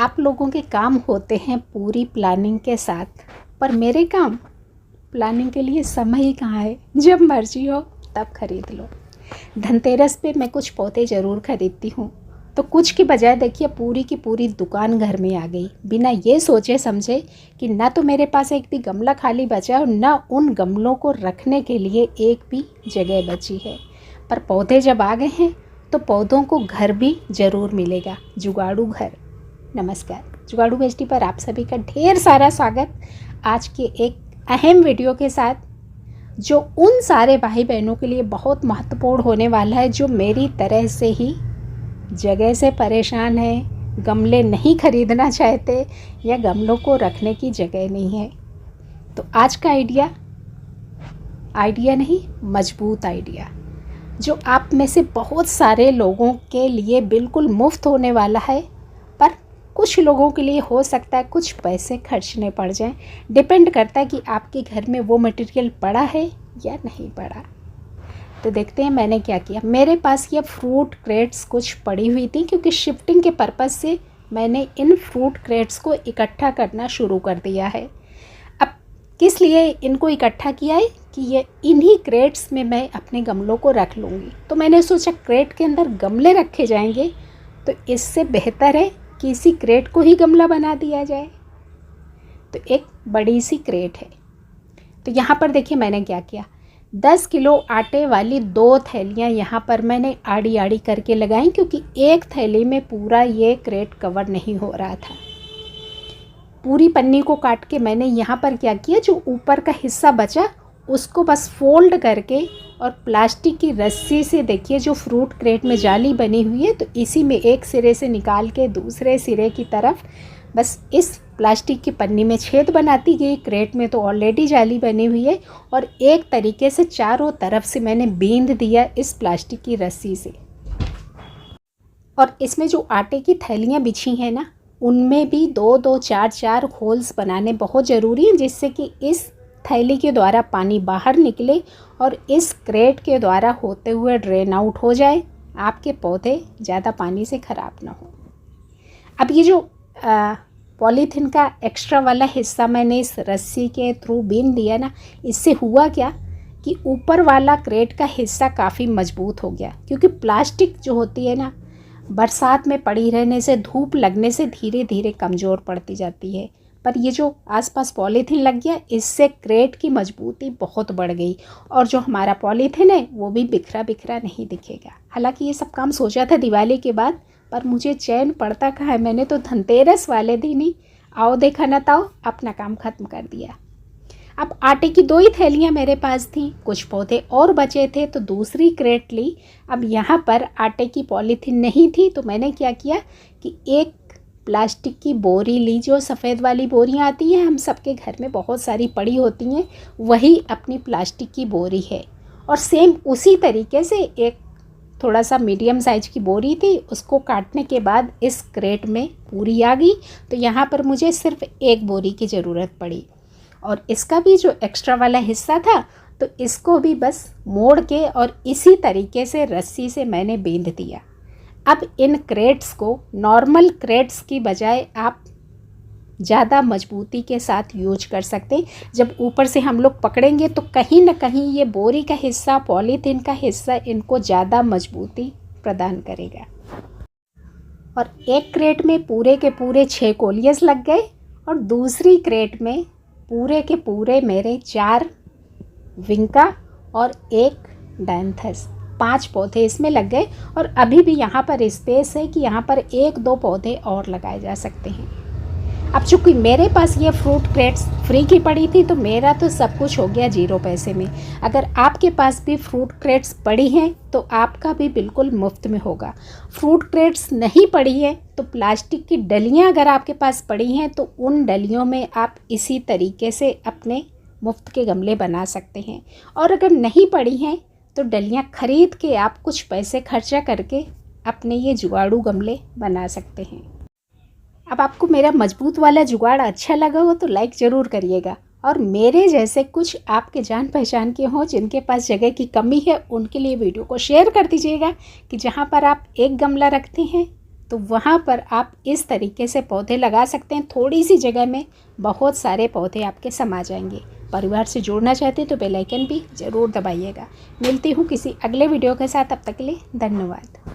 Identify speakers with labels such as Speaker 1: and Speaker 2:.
Speaker 1: आप लोगों के काम होते हैं पूरी प्लानिंग के साथ, पर मेरे काम प्लानिंग के लिए समय ही कहाँ है। जब मर्जी हो तब खरीद लो। धनतेरस पे मैं कुछ पौधे ज़रूर खरीदती हूँ, तो कुछ की बजाय देखिए पूरी की पूरी दुकान घर में आ गई, बिना ये सोचे समझे कि ना तो मेरे पास एक भी गमला खाली बचा और ना उन गमलों को रखने के लिए एक भी जगह बची है। पर पौधे जब आ गए हैं तो पौधों को घर भी ज़रूर मिलेगा। जुगाड़ू घर। नमस्कार, जुगाड़ू एचडी पर आप सभी का ढेर सारा स्वागत। आज के एक अहम वीडियो के साथ, जो उन सारे भाई बहनों के लिए बहुत महत्वपूर्ण होने वाला है जो मेरी तरह से ही जगह से परेशान है, गमले नहीं खरीदना चाहते या गमलों को रखने की जगह नहीं है। तो आज का आइडिया नहीं, मजबूत आइडिया, जो आप में से बहुत सारे लोगों के लिए बिल्कुल मुफ्त होने वाला है, पर कुछ लोगों के लिए हो सकता है कुछ पैसे खर्चने पड़ जाएं। डिपेंड करता है कि आपके घर में वो मटेरियल पड़ा है या नहीं पड़ा। तो देखते हैं मैंने क्या किया। मेरे पास ये फ्रूट क्रेट्स कुछ पड़ी हुई थी, क्योंकि शिफ्टिंग के पर्पज़ से मैंने इन फ्रूट क्रेट्स को इकट्ठा करना शुरू कर दिया है। अब किस लिए इनको इकट्ठा किया है कि ये इन्हीं क्रेट्स में मैं अपने गमलों को रख लूँगी। तो मैंने सोचा क्रेट के अंदर गमले रखे जाएंगे, तो इससे बेहतर है कि इसी क्रेट को ही गमला बना दिया जाए। तो एक बड़ी सी क्रेट है। तो यहाँ पर देखिए मैंने क्या किया। 10 किलो आटे वाली 2 थैलियाँ यहाँ पर मैंने आड़ी आड़ी करके लगाई, क्योंकि एक थैली में पूरा ये क्रेट कवर नहीं हो रहा था। पूरी पन्नी को काट के मैंने यहाँ पर क्या किया, जो ऊपर का हिस्सा बचा उसको बस फोल्ड करके और प्लास्टिक की रस्सी से, देखिए जो फ्रूट क्रेट में जाली बनी हुई है, तो इसी में एक सिरे से निकाल के दूसरे सिरे की तरफ बस इस प्लास्टिक की पन्नी में छेद बनाती गई। क्रेट में तो ऑलरेडी जाली बनी हुई है, और एक तरीके से चारों तरफ से मैंने बींध दिया इस प्लास्टिक की रस्सी से। और इसमें जो आटे की थैलियाँ बिछी हैं ना, उनमें भी 2-2, 4-4 होल्स बनाने बहुत ज़रूरी हैं, जिससे कि इस थैली के द्वारा पानी बाहर निकले और इस क्रेट के द्वारा होते हुए ड्रेन आउट हो जाए, आपके पौधे ज़्यादा पानी से ख़राब ना हो। अब ये जो पॉलीथीन का एक्स्ट्रा वाला हिस्सा मैंने इस रस्सी के थ्रू बीन दिया ना, इससे हुआ क्या कि ऊपर वाला क्रेट का हिस्सा काफ़ी मजबूत हो गया, क्योंकि प्लास्टिक जो होती है ना, बरसात में पड़ी रहने से, धूप लगने से धीरे धीरे कमज़ोर पड़ती जाती है। पर ये जो आसपास पॉलीथीन लग गया, इससे क्रेट की मजबूती बहुत बढ़ गई, और जो हमारा पॉलीथीन है वो भी बिखरा बिखरा नहीं दिखेगा। हालांकि ये सब काम सोचा था दिवाली के बाद, पर मुझे चैन पड़ता कहाँ है। मैंने तो धनतेरस वाले दिन ही आओ देखा न ताओ अपना काम ख़त्म कर दिया। अब आटे की 2 ही थैलियाँ मेरे पास थी, कुछ पौधे और बचे थे, तो दूसरी क्रेट ली। अब यहाँ पर आटे की पॉलीथीन नहीं थी, तो मैंने क्या किया कि एक प्लास्टिक की बोरी ली, जो सफ़ेद वाली बोरियां आती हैं, हम सबके घर में बहुत सारी पड़ी होती हैं, वही अपनी प्लास्टिक की बोरी है। और सेम उसी तरीके से एक थोड़ा सा मीडियम साइज की बोरी थी, उसको काटने के बाद इस क्रेट में पूरी आ गई। तो यहाँ पर मुझे सिर्फ एक बोरी की ज़रूरत पड़ी, और इसका भी जो एक्स्ट्रा वाला हिस्सा था, तो इसको भी बस मोड़ के और इसी तरीके से रस्सी से मैंने बींध दिया। अब इन क्रेट्स को नॉर्मल क्रेट्स की बजाय आप ज़्यादा मजबूती के साथ यूज कर सकते हैं। जब ऊपर से हम लोग पकड़ेंगे तो कहीं ना कहीं ये बोरी का हिस्सा, पॉलीथीन का हिस्सा इनको ज़्यादा मजबूती प्रदान करेगा। और एक क्रेट में पूरे के पूरे 6 कोलियस लग गए, और दूसरी क्रेट में पूरे के पूरे मेरे 4 विंका और 1 डायंथस, 5 पौधे इसमें लग गए। और अभी भी यहाँ पर स्पेस है कि यहाँ पर 1-2 पौधे और लगाए जा सकते हैं। अब चूँकि मेरे पास ये फ्रूट क्रेट्स फ्री की पड़ी थी, तो मेरा तो सब कुछ हो गया 0 पैसे में। अगर आपके पास भी फ्रूट क्रेट्स पड़ी हैं तो आपका भी बिल्कुल मुफ्त में होगा। फ्रूट क्रेट्स नहीं पड़ी है तो प्लास्टिक की डलियाँ अगर आपके पास पड़ी हैं, तो उन डलियों में आप इसी तरीके से अपने मुफ्त के गमले बना सकते हैं। और अगर नहीं पड़ी हैं तो डलियाँ खरीद के आप कुछ पैसे खर्चा करके अपने ये जुगाड़ू गमले बना सकते हैं। अब आपको मेरा मजबूत वाला जुगाड़ अच्छा लगा हो तो लाइक ज़रूर करिएगा, और मेरे जैसे कुछ आपके जान पहचान के हों जिनके पास जगह की कमी है, उनके लिए वीडियो को शेयर कर दीजिएगा कि जहाँ पर आप एक गमला रखते हैं तो वहाँ पर आप इस तरीके से पौधे लगा सकते हैं। थोड़ी सी जगह में बहुत सारे पौधे आपके समा जाएंगे। परिवार से जुड़ना चाहते हैं तो बेल आइकन भी ज़रूर दबाइएगा। मिलती हूँ किसी अगले वीडियो के साथ, तब तक के लिए धन्यवाद।